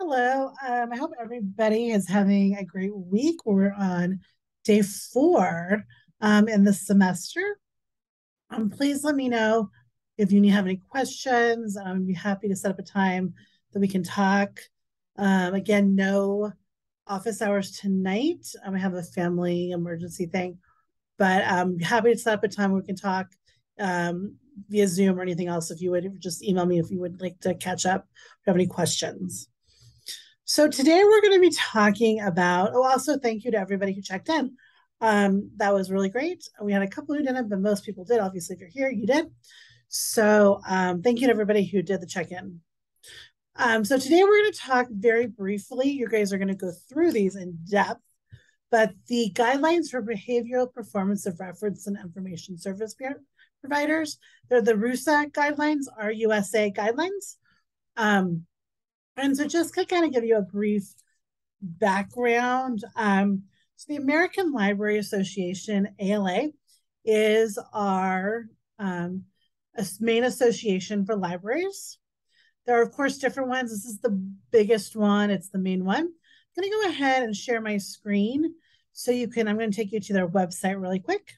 Hello. I hope everybody is having a great week. We're on day 4 in the semester. Please let me know if you have any questions. I'd be happy to set up a time that we can talk. Again, no office hours tonight. I have a family emergency thing, but I'm happy to set up a time where we can talk via Zoom or anything else. If you would just email me if you would like to catch up, if you have any questions. So today we're going to be talking about, oh, also thank you to everybody who checked in. That was really great. We had a couple who didn't, but most people did. Obviously, if you're here, you did. So thank you to everybody who did the check-in. So today we're going to talk very briefly. You guys are going to go through these in depth, but the guidelines for behavioral performance of reference and information service providers, they're the Rusa guidelines, RUSA guidelines. And so just to kind of give you a brief background, so the American Library Association, ALA, is our main association for libraries. There are, of course, different ones. This is the biggest one. It's the main one. I'm going to go ahead and share my screen so you can, I'm going to take you to their website really quick.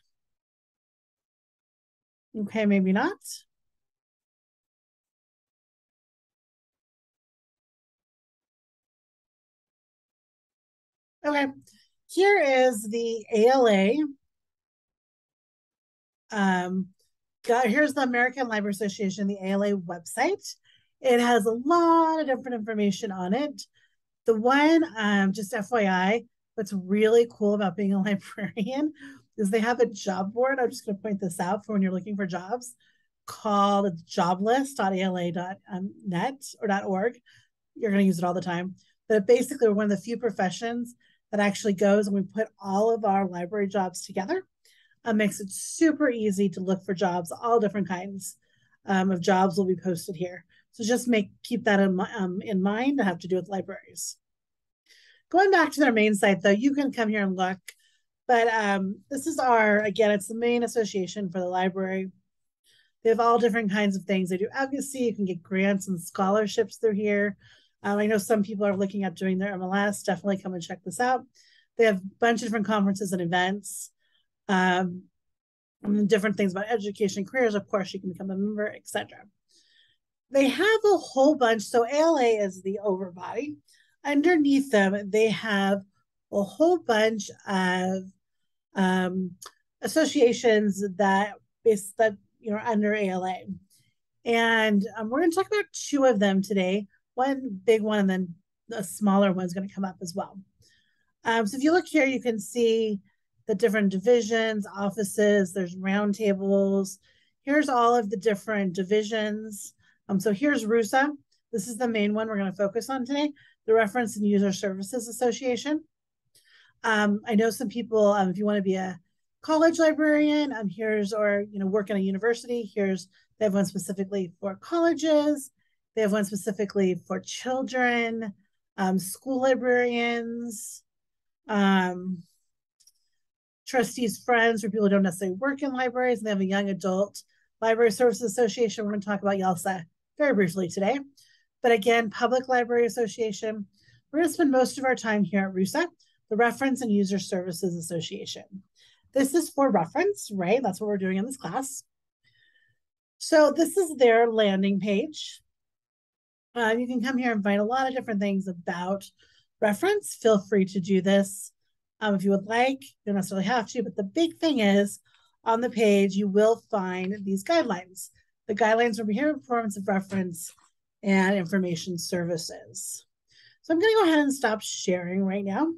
Okay, maybe not. Okay, here is the ALA. Here's the American Library Association, the ALA website. It has a lot of different information on it. The one, just FYI, what's really cool about being a librarian is they have a job board. I'm just going to point this out for when you're looking for jobs called joblist.ala.net or .org. You're going to use it all the time. But basically, we're one of the few professions that actually goes and we put all of our library jobs together. Makes it super easy to look for jobs, all different kinds of jobs will be posted here. So just keep that in mind to have to do with libraries. Going back to their main site, though, you can come here and look. But this is again, it's the main association for the library. They have all different kinds of things. They do advocacy. You can get grants and scholarships through here. I know some people are looking at doing their MLS. Definitely come and check this out. They have a bunch of different conferences and events. Different things about education, careers. Of course, you can become a member, etc. They have a whole bunch. So ALA is the overbody. Underneath them, they have a whole bunch of associations that under ALA. And we're going to talk about 2 of them today. One big one, and then a smaller one is going to come up as well. So if you look here, you can see the different divisions, offices, there's roundtables. Here's all of the different divisions. So here's RUSA. This is the main one we're going to focus on today, the Reference and User Services Association. I know some people, if you want to be a college librarian, or work in a university, they have one specifically for colleges. They have one specifically for children, school librarians, trustees' friends for people who don't necessarily work in libraries, and they have a young adult library services association. We're going to talk about YALSA very briefly today. But again, Public Library Association. We're going to spend most of our time here at RUSA, the Reference and User Services Association. This is for reference, right? That's what we're doing in this class. So this is their landing page. You can come here and find a lot of different things about reference. Feel free to do this if you would like. You don't necessarily have to, but the big thing is on the page, you will find these guidelines. The guidelines for behavioral performance of reference and information services. So I'm going to go ahead and stop sharing right now.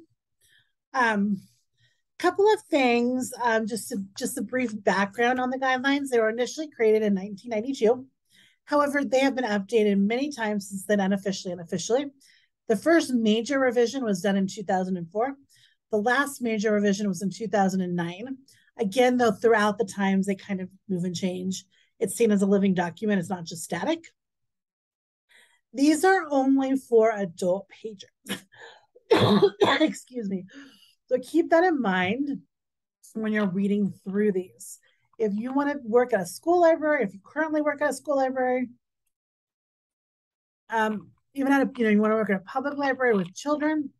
Couple of things, just a brief background on the guidelines. They were initially created in 1992. However, they have been updated many times since then, unofficially and officially. The first major revision was done in 2004. The last major revision was in 2009. Again, though, throughout the times, they kind of move and change. It's seen as a living document. It's not just static. These are only for adult pages. Excuse me. So keep that in mind when you're reading through these. If you want to work at a school library, if you currently work at a school library, even at a, you want to work at a public library with children,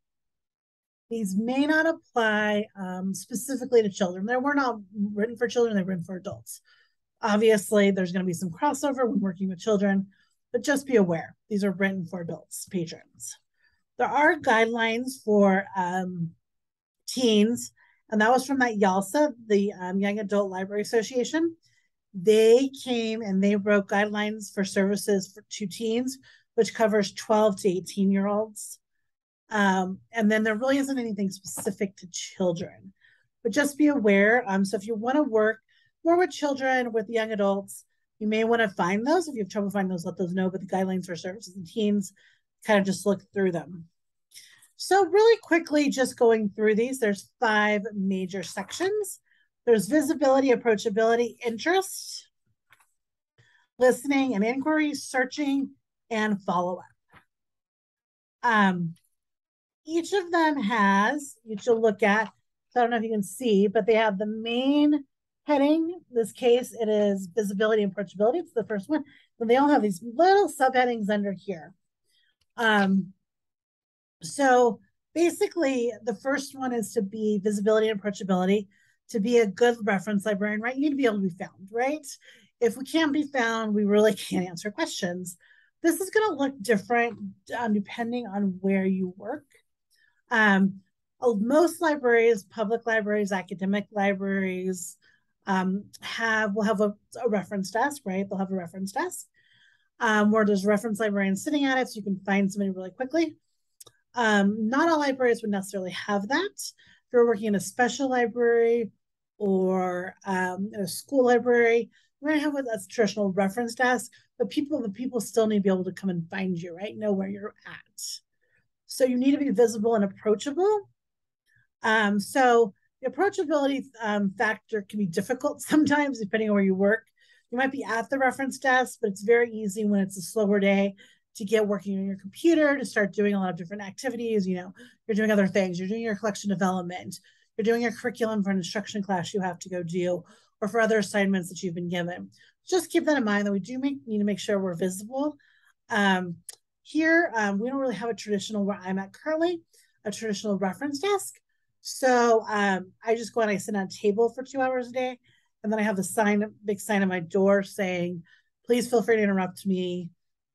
these may not apply specifically to children. They were not written for children, they're written for adults. Obviously, there's going to be some crossover when working with children, but just be aware these are written for adults, patrons. There are guidelines for teens, and that was from that YALSA, the Young Adult Library Association. They came and they wrote guidelines for services to teens, which covers 12 to 18-year-olds. And then there really isn't anything specific to children, but just be aware. So if you want to work more with children, with young adults, you may want to find those. If you have trouble finding those, let those know. But the guidelines for services and teens, kind of just look through them. So really quickly, just going through these, there's 5 major sections. There's visibility, approachability, interest, listening and inquiry, searching, and follow-up. Each of them has, you should look at, so I don't know if you can see, but they have the main heading. In this case, it is visibility and approachability. It's the first one. But they all have these little subheadings under here. So basically, the first one is to be visibility and approachability. To be a good reference librarian, right? You need to be able to be found, right? If we can't be found, we really can't answer questions. This is going to look different depending on where you work. Most libraries, public libraries, academic libraries, will have a reference desk, right? They'll have a reference desk where there's a reference librarian sitting at it, so you can find somebody really quickly. Not all libraries would necessarily have that. If you're working in a special library or in a school library, we're going to have a traditional reference desk, but the people still need to be able to come and find you, right? Know where you're at. So you need to be visible and approachable. So the approachability factor can be difficult sometimes depending on where you work. You might be at the reference desk, but it's very easy when it's a slower day to get working on your computer, to start doing a lot of different activities. You're doing other things. You're doing your collection development. You're doing your curriculum for an instruction class you have to go do, or for other assignments that you've been given. Just keep that in mind that we do need to make sure we're visible. Here, we don't really have a traditional, where I'm at currently, a traditional reference desk. So I just go and I sit on a table for 2 hours a day. And then I have the big sign on my door saying, please feel free to interrupt me,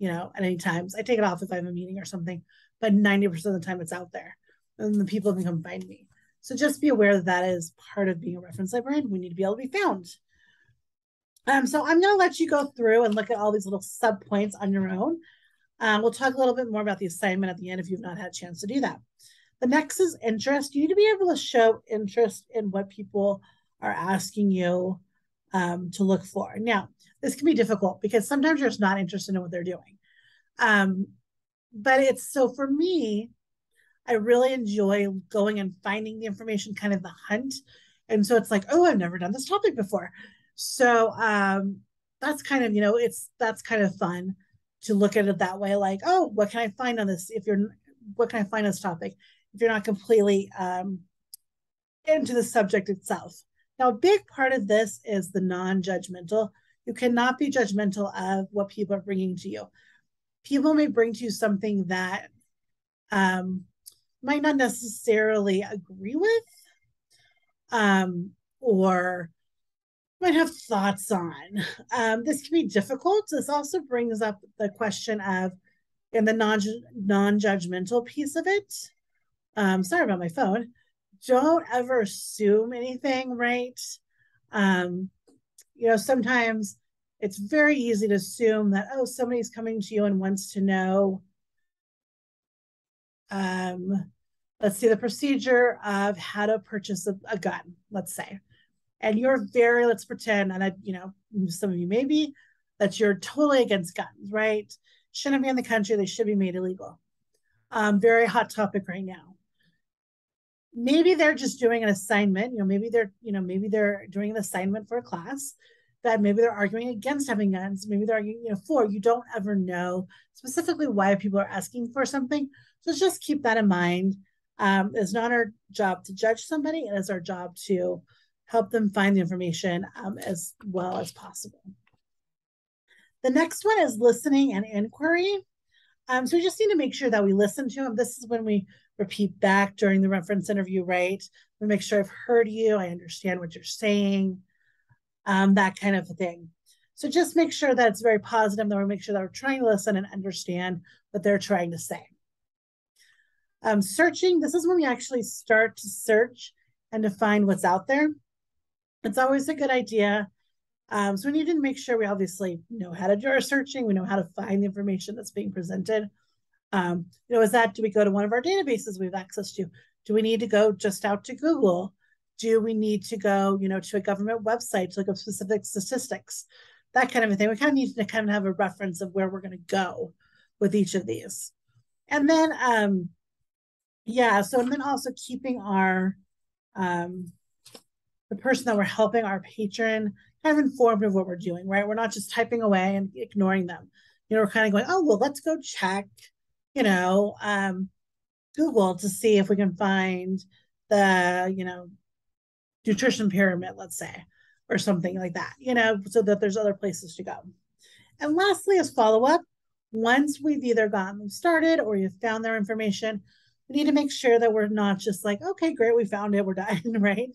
at any times. I take it off if I have a meeting or something, but 90% of the time it's out there and the people can come find me. So just be aware that that is part of being a reference librarian. We need to be able to be found. So I'm going to let you go through and look at all these little sub points on your own. We'll talk a little bit more about the assignment at the end if you've not had a chance to do that. The next is interest. You need to be able to show interest in what people are asking you to look for. Now, this can be difficult because sometimes you're just not interested in what they're doing. But so for me, I really enjoy going and finding the information, kind of the hunt. And so it's like, oh, I've never done this topic before. So that's kind of, that's kind of fun to look at it that way. Like, oh, what can I find on this? What can I find on this topic? If you're not completely into the subject itself. Now, a big part of this is the non-judgmental. You cannot be judgmental of what people are bringing to you. People may bring to you something that might not necessarily agree with or might have thoughts on. This can be difficult. This also brings up the question of, in the non-judgmental piece of it, sorry about my phone, don't ever assume anything, right? Sometimes it's very easy to assume that, oh, somebody's coming to you and wants to know, let's see, the procedure of how to purchase a gun, let's say. And let's pretend, and some of you may be, that you're totally against guns, right? Shouldn't be in the country, they should be made illegal. Very hot topic right now. Maybe they're just doing an assignment, maybe they're doing an assignment for a class, that maybe they're arguing against having guns, maybe they're arguing, for. You don't ever know specifically why people are asking for something. So just keep that in mind. It's not our job to judge somebody, it is our job to help them find the information as well as possible. The next one is listening and inquiry. So we just need to make sure that we listen to them. This is when we repeat back during the reference interview, right? We make sure I've heard you, I understand what you're saying, that kind of thing. So just make sure that it's very positive, that we make sure that we're trying to listen and understand what they're trying to say. Searching, this is when we actually start to search and to find what's out there. It's always a good idea. So we need to make sure we obviously know how to do our searching. We know how to find the information that's being presented. Is that, do we go to one of our databases we have access to? Do we need to go just out to Google? Do we need to go, to a government website to look up specific statistics? That kind of a thing. We kind of need to kind of have a reference of where we're going to go with each of these. And then, and then also keeping our, the person that we're helping, our patron, kind of informed of what we're doing, right? We're not just typing away and ignoring them. We're kind of going, oh, well, let's go check, Google to see if we can find the, nutrition pyramid, let's say, or something like that, so that there's other places to go. And lastly is follow-up. Once we've either gotten them started or you've found their information, we need to make sure that we're not just like, okay, great, we found it, we're done, right?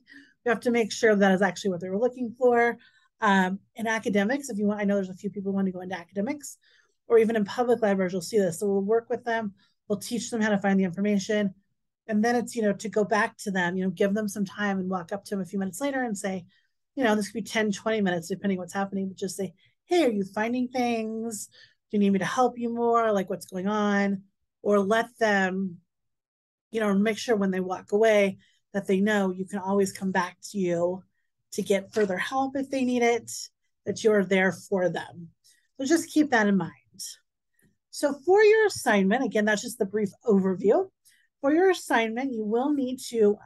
We have to make sure that is actually what they were looking for. In academics, if you want, I know there's a few people who want to go into academics, or even in public libraries, you'll see this. So we'll work with them, we'll teach them how to find the information. And then it's, to go back to them, give them some time and walk up to them a few minutes later and say, this could be 10, 20 minutes, depending what's happening, but just say, hey, are you finding things? Do you need me to help you more? Like, what's going on? Or let them, make sure when they walk away that they know you can always come back to you to get further help if they need it, that you're there for them. So just keep that in mind. So for your assignment, again, that's just the brief overview. For your assignment, you will need to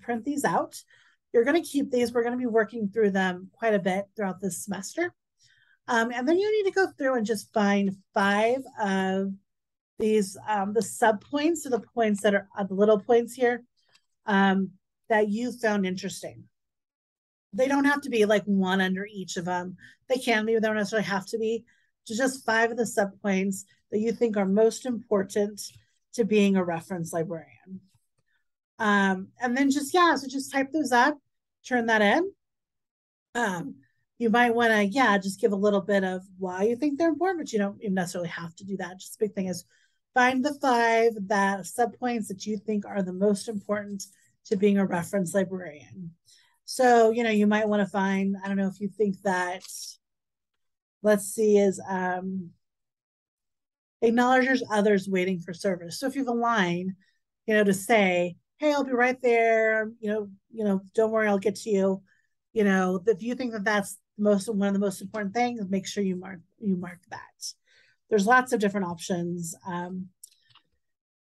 print these out. You're going to keep these. We're going to be working through them quite a bit throughout this semester. And then you need to go through and just find 5 of these, the subpoints, so the points that are the little points here, that you found interesting. They don't have to be like one under each of them. They can be, but they don't necessarily have to be. Just 5 of the subpoints that you think are most important to being a reference librarian. And then just type those up, turn that in. You might want to, just give a little bit of why you think they're important, but you don't even necessarily have to do that. Just the big thing is find the 5 that subpoints that you think are the most important to being a reference librarian. So, you might want to find, I don't know if you think that, let's see, is acknowledges others waiting for service. So if you have a line, to say, hey, I'll be right there, don't worry, I'll get to you. If you think that that's one of the most important things, make sure you mark that. There's lots of different options.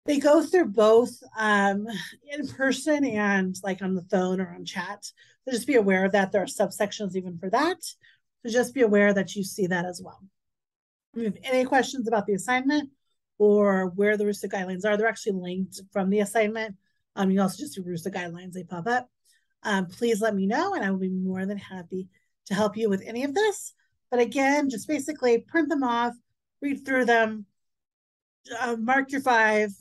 They go through both in person and like on the phone or on chat. So just be aware of that. There are subsections even for that. So just be aware that you see that as well. If you have any questions about the assignment or where the Rusa guidelines are, they're actually linked from the assignment. You can also just do Rusa guidelines, they pop up. Please let me know and I will be more than happy to help you with any of this. But again, just basically print them off, read through them, mark your 5,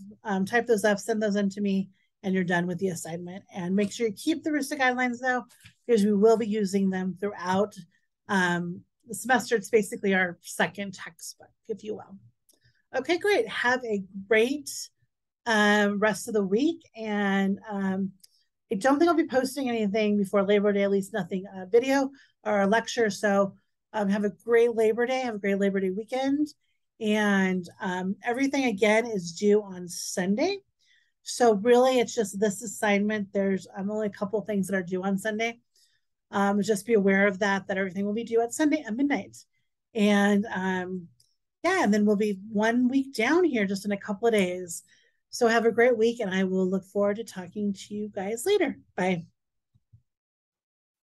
type those up, send those in to me, and you're done with the assignment. And make sure you keep the Rusa guidelines though, because we will be using them throughout the semester. It's basically our second textbook, if you will. Okay, great. Have a great rest of the week. And I don't think I'll be posting anything before Labor Day, at least nothing video or a lecture. So have a great Labor Day. Have a great Labor Day weekend. And everything, again, is due on Sunday. So really, it's just this assignment. There's only a couple of things that are due on Sunday. Just be aware of that everything will be due at Sunday at midnight. And and then we'll be 1 week down here just in a couple of days. So have a great week, and I will look forward to talking to you guys later. Bye.